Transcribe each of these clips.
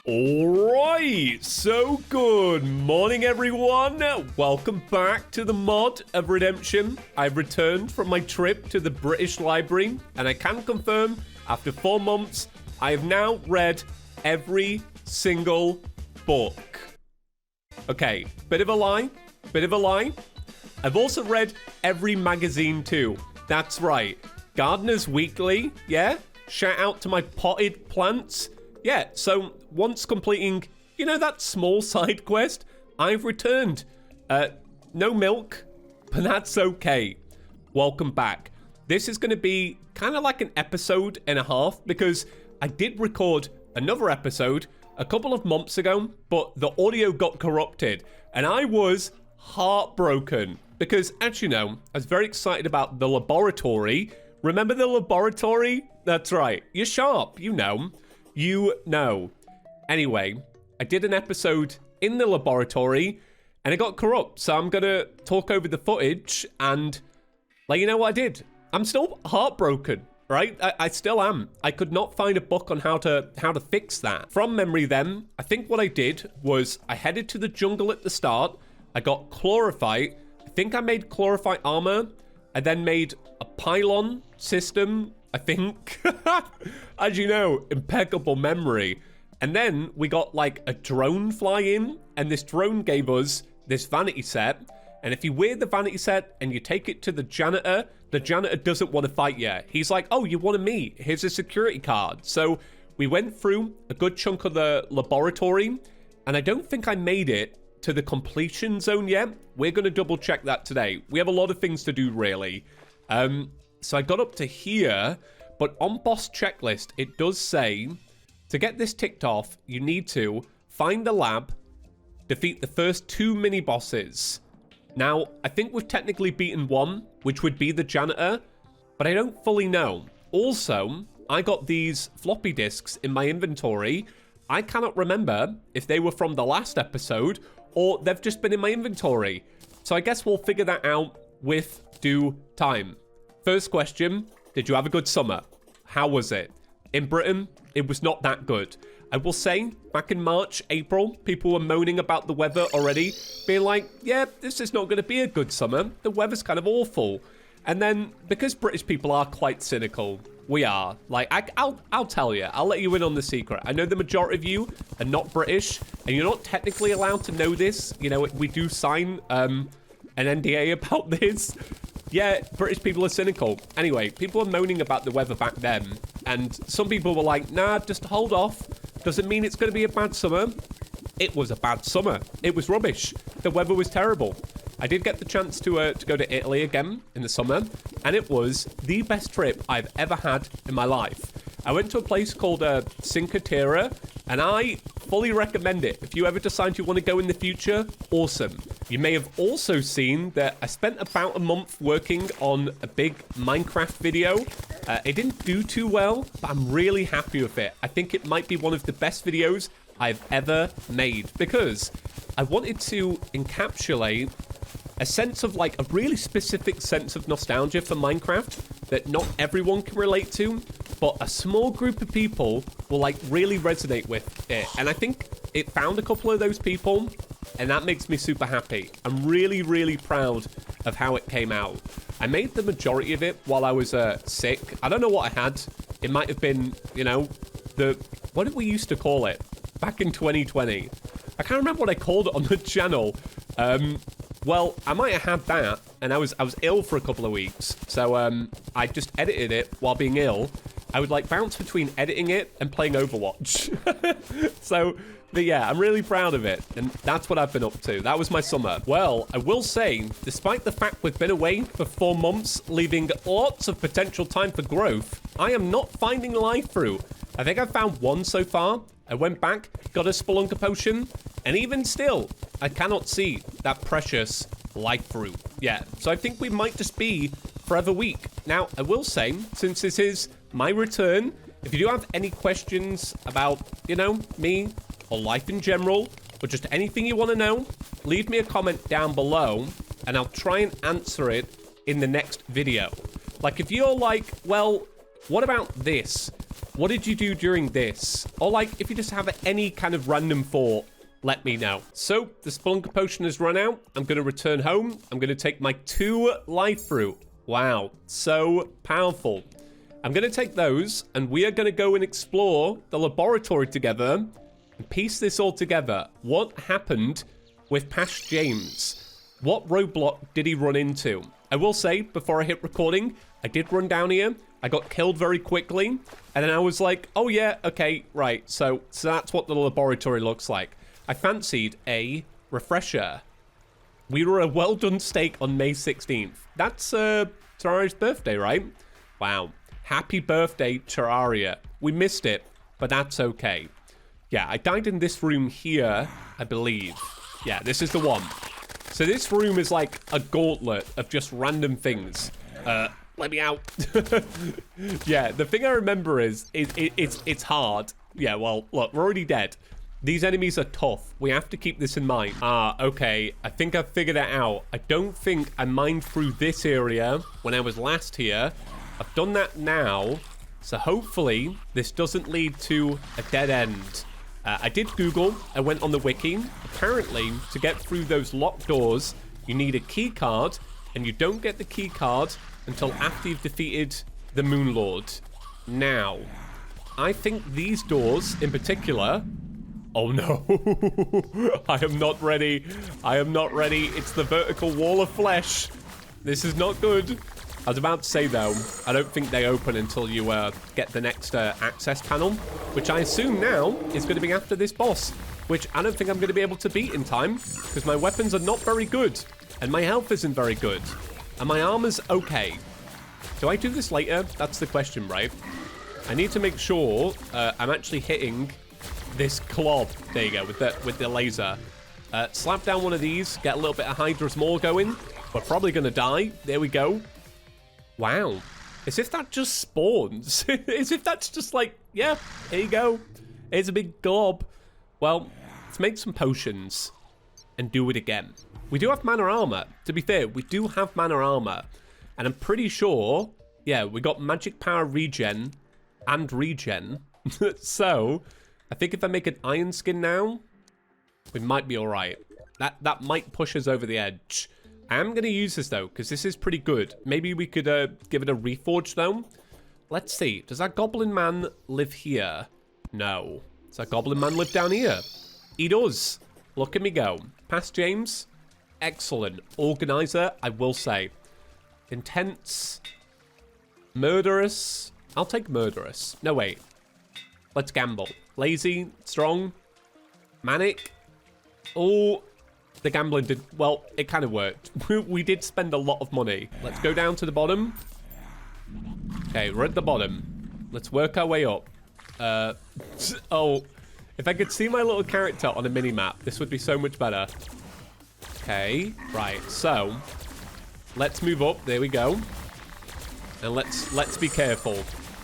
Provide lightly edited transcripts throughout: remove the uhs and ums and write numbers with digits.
Alright, so good morning everyone. Welcome back to the Mod of Redemption. I've returned from my trip to the British Library, and I can confirm, after 4 months, I have now read every single book. Okay, bit of a lie. I've also read every magazine too. That's right, Gardener's Weekly, yeah? Shout out to my potted plants. Yeah, so once completing, that small side quest, I've returned. No milk, but that's okay. Welcome back. This is going to be kind of like an episode and a half, because I did record another episode a couple of months ago, but the audio got corrupted, and I was heartbroken, because, as you know, I was very excited about the laboratory. Remember the laboratory? That's right. You're sharp, you know. Anyway, I did an episode in the laboratory and it got corrupt, so I'm gonna talk over the footage and let you know what I did. I'm still heartbroken, right? I still am. I could not find a book on how to fix that. From memory then, I think what I did was I headed to the jungle at the start. I got chlorophyte. I think I made chlorophyte armor. I then made a pylon system, I think. As you know, impeccable memory. And then we got like a drone fly in, and this drone gave us this vanity set. And if you wear the vanity set and you take it to the janitor doesn't want to fight you. He's like, oh, you want to meet? Here's a security card. So we went through a good chunk of the laboratory, and I don't think I made it to the completion zone yet. We're going to double check that today. We have a lot of things to do, really. So I got up to here, but on boss checklist, it does say, to get this ticked off, you need to find the lab, defeat the first 2 mini-bosses. Now, I think we've technically beaten one, which would be the janitor, but I don't fully know. Also, I got these floppy disks in my inventory. I cannot remember if they were from the last episode or they've just been in my inventory. So I guess we'll figure that out with due time. First question, did you have a good summer? How was it? In Britain, it was not that good. I will say, back in March, April, people were moaning about the weather already, being like, yeah, this is not going to be a good summer. The weather's kind of awful. And then, because British people are quite cynical, we are. Like, I'll tell you. I'll let you in on the secret. I know the majority of you are not British, and you're not technically allowed to know this. We do sign an NDA about this. Yeah, British people are cynical. Anyway, people were moaning about the weather back then, and some people were like, nah, just hold off. Doesn't mean it's going to be a bad summer. It was a bad summer. It was rubbish. The weather was terrible. I did get the chance to go to Italy again in the summer, and it was the best trip I've ever had in my life. I went to a place called Cinque Terre, and I fully recommend it. If you ever decide you want to go in the future, awesome. You may have also seen that I spent about a month working on a big Minecraft video. It didn't do too well, but I'm really happy with it. I think it might be one of the best videos I've ever made, because I wanted to encapsulate a sense of, like, a really specific sense of nostalgia for Minecraft that not everyone can relate to, but a small group of people will, like, really resonate with it. And I think it found a couple of those people, and that makes me super happy. I'm really, really proud of how it came out. I made the majority of it while I was sick. I don't know what I had. It might have been, what did we used to call it back in 2020? I can't remember what I called it on the channel. Well, I might have had that, and I was ill for a couple of weeks, so I just edited it while being ill. I would, like, bounce between editing it and playing Overwatch. But yeah, I'm really proud of it, and that's what I've been up to. That was my summer. Well, I will say, despite the fact we've been away for 4 months, leaving lots of potential time for growth, I am not finding life through. I think I've found one so far. I went back, got a Spelunker potion, and even still, I cannot see that precious life fruit yet. So I think we might just be forever weak. Now, I will say, since this is my return, if you do have any questions about, me or life in general, or just anything you want to know, leave me a comment down below, and I'll try and answer it in the next video. Like, if you're like, well, what about this? What did you do during this? Or like, if you just have any kind of random thought, let me know. So, the Spelunker Potion has run out. I'm going to return home. I'm going to take my 2 life fruit. Wow, so powerful. I'm going to take those, and we are going to go and explore the laboratory together and piece this all together. What happened with Past James? What roadblock did he run into? I will say, before I hit recording, I did run down here. I got killed very quickly, and then I was like, oh yeah, okay, right. So that's what the laboratory looks like. I fancied a refresher. We were a well-done steak on May 16th. That's Terraria's birthday, right? Wow. Happy birthday, Terraria. We missed it, but that's okay. Yeah, I died in this room here, I believe. Yeah, this is the one. So this room is like a gauntlet of just random things. Let me out. Yeah, the thing I remember is it's hard. Yeah, well, look, we're already dead. These enemies are tough. We have to keep this in mind. Okay. I think I've figured it out. I don't think I mined through this area when I was last here. I've done that now. So hopefully this doesn't lead to a dead end. I did Google. I went on the wiki. Apparently, to get through those locked doors, you need a key card, and you don't get the key card until after you've defeated the Moon Lord. Now, I think these doors in particular... Oh no, I am not ready. I am not ready. It's the vertical wall of flesh. This is not good. I was about to say though, I don't think they open until you get the next access panel, which I assume now is going to be after this boss, which I don't think I'm going to be able to beat in time because my weapons are not very good and my health isn't very good and my armor's okay. Do I do this later? That's the question, right? I need to make sure I'm actually hitting this glob. There you go, with the laser. Slap down one of these, get a little bit of Hydra's Maw going. We're probably going to die. There we go. Wow. As if that just spawns. As if that's just like, yeah, here you go. Here's a big glob. Well, let's make some potions and do it again. We do have mana armor. To be fair, we do have mana armor. And I'm pretty sure, yeah, we got magic power regen and regen. So... I think if I make an iron skin now, we might be all right. That might push us over the edge. I am going to use this, though, because this is pretty good. Maybe we could give it a reforge, though. Let's see. Does that goblin man live here? No. Does that goblin man live down here? He does. Look at me go. Past James. Excellent. Organizer, I will say. Intense. Murderous. I'll take murderous. No, wait. Let's gamble. Lazy, strong, manic. Oh, the gambling did... Well, it kind of worked. We did spend a lot of money. Let's go down to the bottom. Okay, we're at the bottom. Let's work our way up. Oh, if I could see my little character on a mini-map, this would be so much better. Okay, right. So, let's move up. There we go. And let's be careful.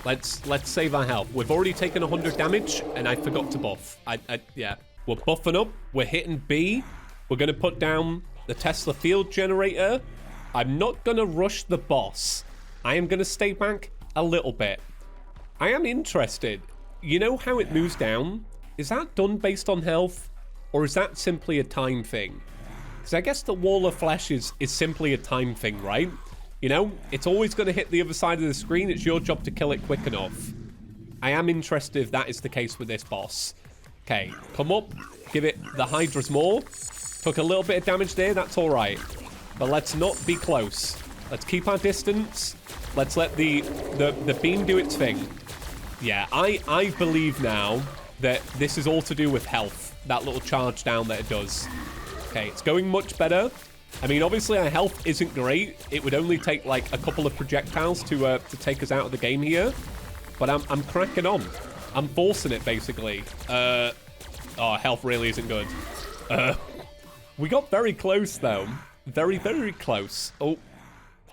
Let's save our health. We've already taken 100 damage, and I forgot to buff. Yeah. We're buffing up. We're hitting B. We're going to put down the Tesla field generator. I'm not going to rush the boss. I am going to stay back a little bit. I am interested. You know how it moves down? Is that done based on health? Or is that simply a time thing? Because I guess the wall of flesh is simply a time thing, right? You know, it's always going to hit the other side of the screen. It's your job to kill it quick enough. I am interested if that is the case with this boss. Okay, come up. Give it the Hydra's Maw. Took a little bit of damage there. That's all right. But let's not be close. Let's keep our distance. Let's let the beam do its thing. Yeah, I believe now that this is all to do with health. That little charge down that it does. Okay, it's going much better. I mean, obviously our health isn't great. It would only take like a couple of projectiles to take us out of the game here. But I'm cracking on. I'm forcing it basically. Oh, health really isn't good. We got very close though. Very, very close. Oh,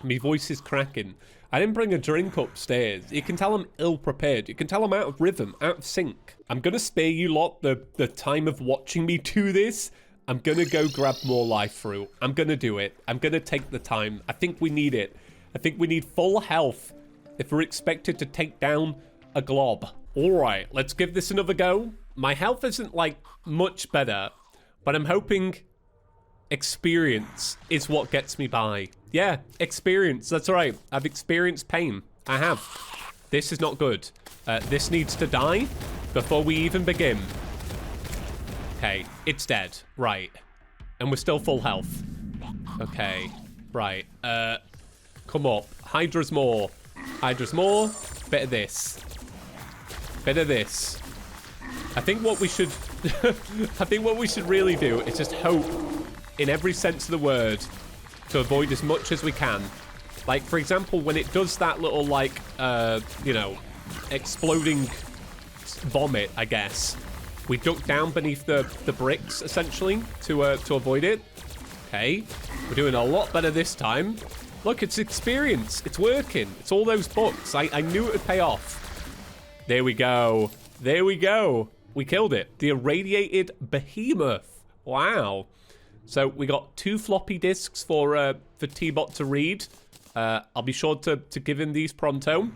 my voice is cracking. I didn't bring a drink upstairs. You can tell I'm ill-prepared. You can tell I'm out of rhythm, out of sync. I'm going to spare you lot the time of watching me do this. I'm going to go grab more life fruit. I'm going to do it. I'm going to take the time. I think we need it. I think we need full health if we're expected to take down a glob All right, let's give this another go. My health isn't, like, much better, but I'm hoping experience is what gets me by. Yeah, experience, that's right. I've experienced pain. I have. This is not good. This needs to die before we even begin. Okay, it's dead. Right. And we're still full health. Okay, right. Come up. Hydra's more. Hydra's more. Bit of this. Bit of this. I think what we should I think what we should really do is just hope in every sense of the word to avoid as much as we can. Like, for example, when it does that little, like, you know, exploding vomit, I guess, we duck down beneath the bricks, essentially, to avoid it. Okay, we're doing a lot better this time. Look, it's experience. It's working. It's all those books. I knew it would pay off. There we go. There we go. We killed it. The irradiated behemoth. Wow. So we got 2 floppy disks for T-Bot to read. I'll be sure to give him these pronto.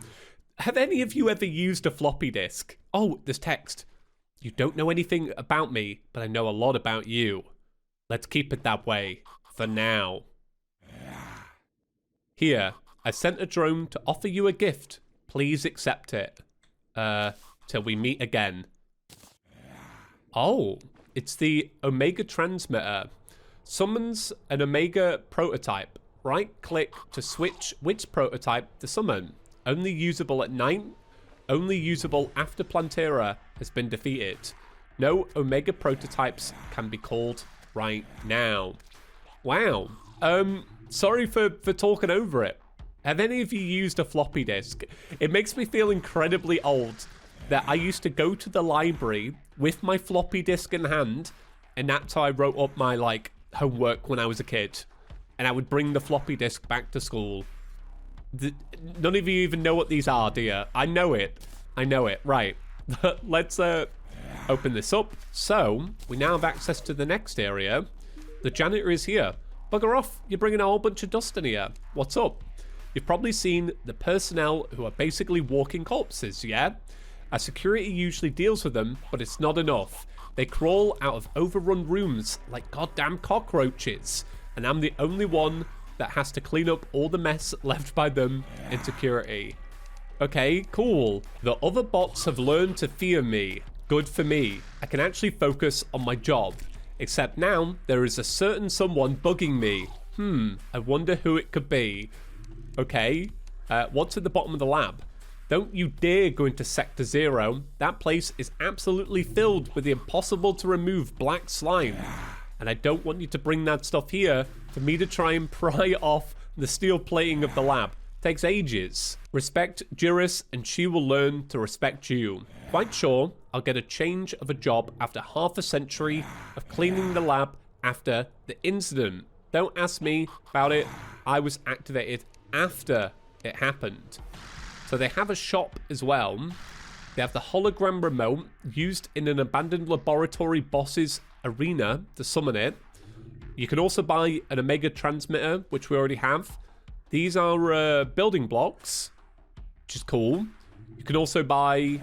Have any of you ever used a floppy disk? Oh, there's text. You don't know anything about me, but I know a lot about you. Let's keep it that way for now. Here, I sent a drone to offer you a gift. Please accept it. Till we meet again. Oh, it's the Omega transmitter. Summons an Omega prototype. Right-click to switch which prototype to summon. Only usable at night. Only usable after Plantera has been defeated. No Omega prototypes can be called right now. Wow. Sorry for talking over it. Have any of you used a floppy disk? It makes me feel incredibly old that I used to go to the library with my floppy disk in hand, and that's how I wrote up my, like, homework when I was a kid. And I would bring the floppy disk back to school. None of you even know what these are, do you? I know it. I know it. Right. Let's open this up. So, we now have access to the next area. The janitor is here. Bugger off. You're bringing a whole bunch of dust in here. What's up? You've probably seen the personnel who are basically walking corpses, yeah? Our security usually deals with them, but it's not enough. They crawl out of overrun rooms like goddamn cockroaches, and I'm the only one that has to clean up all the mess left by them in security. Okay, cool. The other bots have learned to fear me. Good for me. I can actually focus on my job. Except now, there is a certain someone bugging me. I wonder who it could be. Okay, what's at the bottom of the lab? Don't you dare go into Sector 0. That place is absolutely filled with the impossible to remove black slime. And I don't want you to bring that stuff here for me to try and pry off the steel plating of the lab. Takes ages. Respect Juris and she will learn to respect you. Quite sure I'll get a change of a job after half a century of cleaning the lab after the incident. Don't ask me about it. I was activated after it happened. So they have a shop as well. They have the hologram remote used in an abandoned laboratory boss's arena to summon it. You can also buy an Omega transmitter, which we already have. These are building blocks, which is cool. You can also buy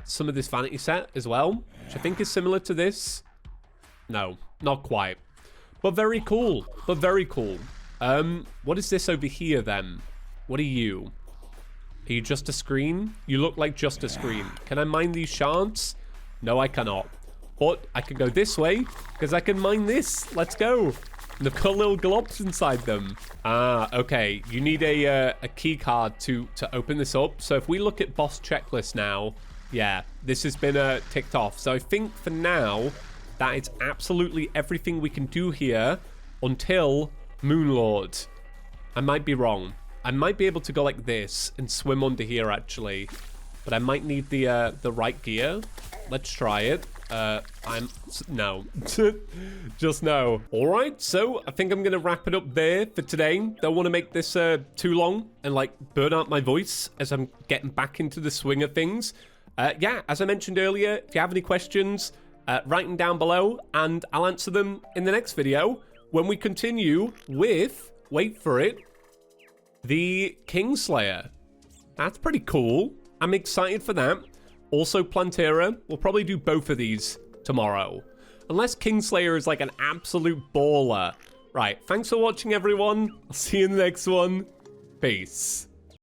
some of this vanity set as well, which I think is similar to this. No, not quite. But very cool. But very cool. What is this over here then? What are you? Are you just a screen? You look like just a screen. Can I mine these shards? No, I cannot. But I can go this way because I can mine this. Let's go. And they've got little globs inside them. Ah, okay. You need a key card to open this up. So if we look at boss checklist now, yeah, this has been ticked off. So I think for now, that is absolutely everything we can do here until Moonlord. I might be wrong. I might be able to go like this and swim under here, actually. But I might need the right gear. Let's try it. No. Just no. All right, so I think I'm going to wrap it up there for today. Don't want to make this too long and, like, burn out my voice as I'm getting back into the swing of things. Yeah, as I mentioned earlier, if you have any questions, write them down below, and I'll answer them in the next video when we continue with, wait for it, the Kingslayer. That's pretty cool. I'm excited for that. Also Plantera. We'll probably do both of these tomorrow. Unless Kingslayer is like an absolute baller. Right, thanks for watching, everyone. I'll see you in the next one. Peace.